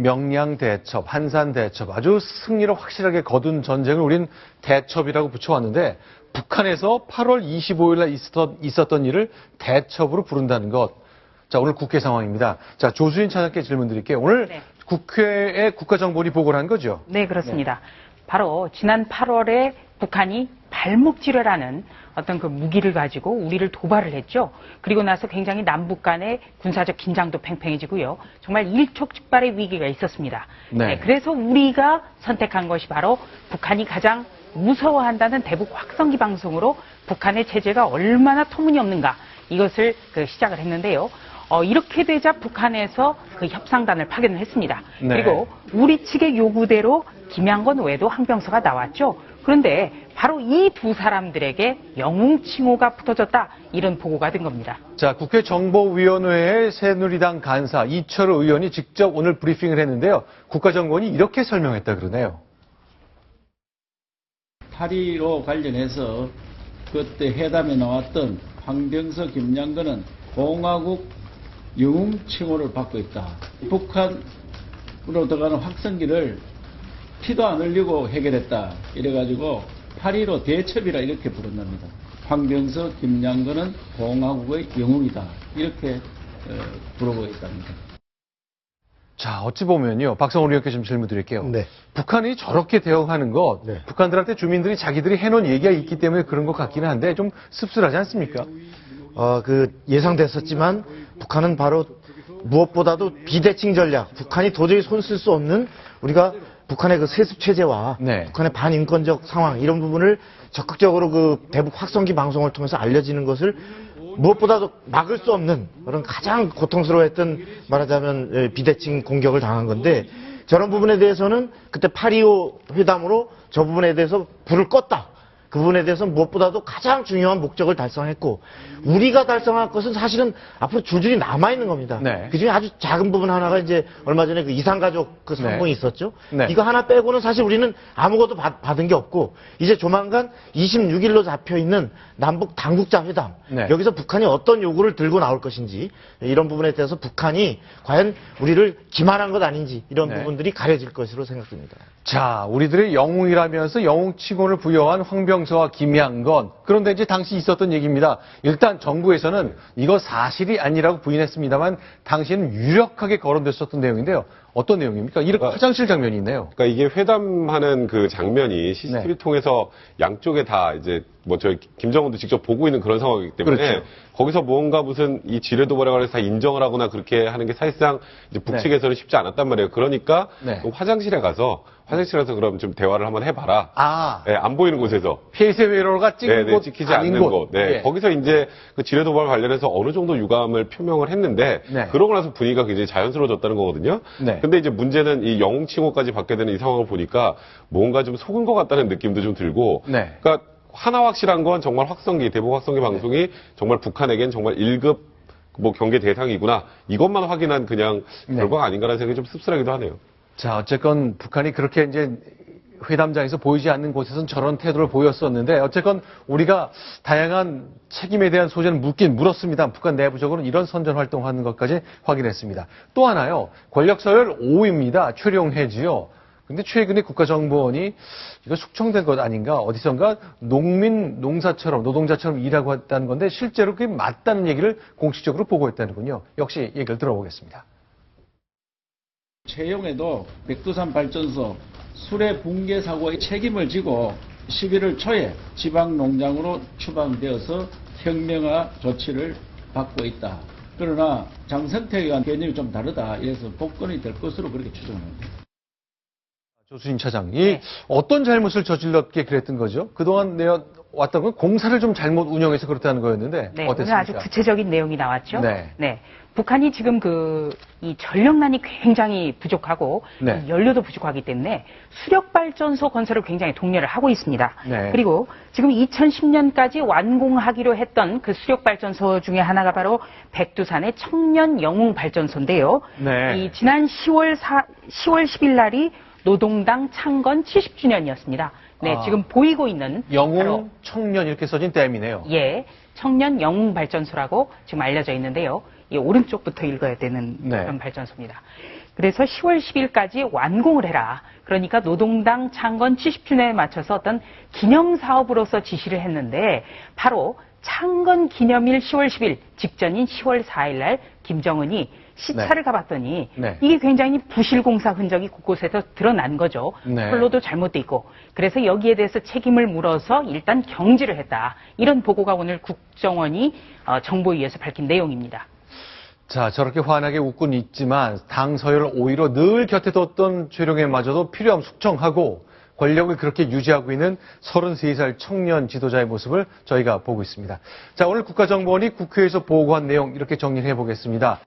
명량 대첩, 한산 대첩, 아주 승리를 확실하게 거둔 전쟁을 우린 대첩이라고 붙여왔는데 북한에서 8월 25일 날 있었던 일을 대첩으로 부른다는 것. 자, 오늘 국회 상황입니다. 자, 조수진 차장께 질문 드릴게요. 오늘 네. 국회에 국가정보원이 보고를 한 거죠? 네, 그렇습니다. 바로 지난 8월에 북한이 발목질하라는 어떤 그 무기를 가지고 우리를 도발을 했죠. 그리고 나서 굉장히 남북 간의 군사적 긴장도 팽팽해지고요. 정말 일촉즉발의 위기가 있었습니다. 네. 그래서 우리가 선택한 것이 바로 북한이 가장 무서워한다는 대북 확성기 방송으로 북한의 체제가 얼마나 터무니없는가 이것을 시작을 했는데요. 이렇게 되자 북한에서 그 협상단을 파견을 했습니다. 네. 그리고 우리 측의 요구대로 김양건 외에도 항병서가 나왔죠. 그런데 바로 이 두 사람들에게 영웅칭호가 붙어졌다 이런 보고가 된 겁니다. 자, 국회 정보위원회의 새누리당 간사 이철우 의원이 직접 오늘 브리핑을 했는데요. 국가정보원이 이렇게 설명했다 그러네요. 8.15 관련해서 그때 회담에 나왔던 황병서, 김양건은 공화국 영웅 칭호를 받고 있다. 북한으로 들어가는 확성기를 피도 안 흘리고 해결했다. 이래가지고 8.15 대첩이라 이렇게 부른답니다. 황병서, 김양건은 공화국의 영웅이다. 이렇게 부르고 있답니다. 자, 어찌 보면요. 박성훈 의원께 좀 질문 드릴게요. 네. 북한이 저렇게 대응하는 것, 네. 북한들한테 주민들이 자기들이 해놓은 얘기가 있기 때문에 그런 것 같기는 한데 좀 씁쓸하지 않습니까? 예상됐었지만 북한은 바로 무엇보다도 비대칭 전략, 북한이 도저히 손 쓸 수 없는 우리가 북한의 그 세습 체제와 네. 북한의 반인권적 상황 이런 부분을 적극적으로 그 대북 확성기 방송을 통해서 알려지는 것을 무엇보다도 막을 수 없는 그런 가장 고통스러워했던 말하자면 비대칭 공격을 당한 건데 저런 부분에 대해서는 그때 8.25 회담으로 저 부분에 대해서 불을 껐다. 그 부분에 대해서 무엇보다도 가장 중요한 목적을 달성했고 우리가 달성할 것은 사실은 앞으로 줄줄이 남아있는 겁니다. 네. 그중에 아주 작은 부분 하나가 이제 얼마 전에 그 이산가족 그 상봉이 네. 있었죠. 네. 이거 하나 빼고는 사실 우리는 아무것도 받은 게 없고 이제 조만간 26일로 잡혀있는 남북 당국자 회담 네. 여기서 북한이 어떤 요구를 들고 나올 것인지 이런 부분에 대해서 북한이 과연 우리를 기만한 것 아닌지 이런 네. 부분들이 가려질 것으로 생각됩니다. 자, 우리들의 영웅이라면서 영웅칭호를 부여한 황병서와 김양건. 그런데 이제 당시 있었던 얘기입니다. 일단 정부에서는 이거 사실이 아니라고 부인했습니다만 당시에는 유력하게 거론됐었던 내용인데요. 어떤 내용입니까? 이렇게 화장실 장면이 있네요. 그러니까 이게 회담하는 그 장면이 CCTV 네. 통해서 양쪽에 다 이제 저희 김정은도 직접 보고 있는 그런 상황이기 때문에 그렇죠. 거기서 무언가 무슨 이 지뢰 도발에 관해서 다 인정을 하거나 그렇게 하는 게 사실상 이제 북측에서는 쉽지 않았단 말이에요. 그러니까 네. 화장실에 가서 그럼 좀 대화를 한번 해봐라. 아, 네, 안 보이는 곳에서. 폐쇄 회로가 찍은 곳, 찍히지 아닌 않는 곳. 네, 예. 거기서 이제 그 지뢰 도발 관련해서 어느 정도 유감을 표명을 했는데 네. 그러고 나서 분위기가 굉장히 자연스러워졌다는 거거든요. 네. 근데 이제 문제는 이 영웅 칭호까지 받게 되는 이 상황을 보니까 뭔가 좀 속은 것 같다는 느낌도 좀 들고. 네. 그러니까 하나 확실한 건 정말 대북 확성기 방송이 정말 북한에겐 정말 1급 경계 대상이구나. 이것만 확인한 그냥 네. 결과가 아닌가라는 생각이 좀 씁쓸하기도 하네요. 자, 어쨌건 북한이 그렇게 이제 회담장에서 보이지 않는 곳에서는 저런 태도를 보였었는데 어쨌건 우리가 다양한 책임에 대한 소재는 물었습니다. 북한 내부적으로는 이런 선전 활동하는 것까지 확인했습니다. 또 하나요. 권력 서열 5위입니다. 최룡해지요. 근데 최근에 국가정보원이 이거 숙청된 것 아닌가 어디선가 노동자처럼 일하고 했다는 건데 실제로 그게 맞다는 얘기를 공식적으로 보고했다는군요. 역시 얘기를 들어보겠습니다. 최용해도 백두산 발전소 수레 붕괴 사고의 책임을 지고 11월 초에 지방 농장으로 추방되어서 혁명화 조치를 받고 있다. 그러나 장선택에 대한 개념이 좀 다르다. 이래서 복권이 될 것으로 그렇게 추정합니다. 조수진 차장, 네. 어떤 잘못을 저질렀기에 그랬던 거죠? 그동안 왔던 건 공사를 좀 잘못 운영해서 그렇다는 거였는데 네, 어땠습니까? 오늘 아주 구체적인 내용이 나왔죠. 네. 북한이 지금 이 전력난이 굉장히 부족하고 네. 이 연료도 부족하기 때문에 수력발전소 건설을 굉장히 독려를 하고 있습니다. 네. 그리고 지금 2010년까지 완공하기로 했던 그 수력발전소 중에 하나가 바로 백두산의 청년 영웅 발전소인데요. 네. 이 지난 10월 10일 날이 노동당 창건 70주년이었습니다. 네, 지금 보이고 있는 영웅 바로 청년 이렇게 써진 댐이네요. 예, 청년 영웅 발전소라고 지금 알려져 있는데요. 이 오른쪽부터 읽어야 되는 네. 그런 발전소입니다. 그래서 10월 10일까지 완공을 해라. 그러니까 노동당 창건 70주년에 맞춰서 어떤 기념 사업으로서 지시를 했는데 바로 창건 기념일 10월 10일 직전인 10월 4일 날 김정은이 시차를 가봤더니 네. 이게 굉장히 부실공사 흔적이 곳곳에서 드러난 거죠. 네. 선로도 잘못돼 있고. 그래서 여기에 대해서 책임을 물어서 일단 경질을 했다. 이런 보고가 오늘 국정원이 정보위에서 밝힌 내용입니다. 자, 저렇게 환하게 웃고는 있지만 당 서열을 오히려 늘 곁에 뒀던 최룡해마저도 필요함 숙청하고 권력을 그렇게 유지하고 있는 33살 청년 지도자의 모습을 저희가 보고 있습니다. 자, 오늘 국가정보원이 국회에서 보고한 내용 이렇게 정리를 해보겠습니다.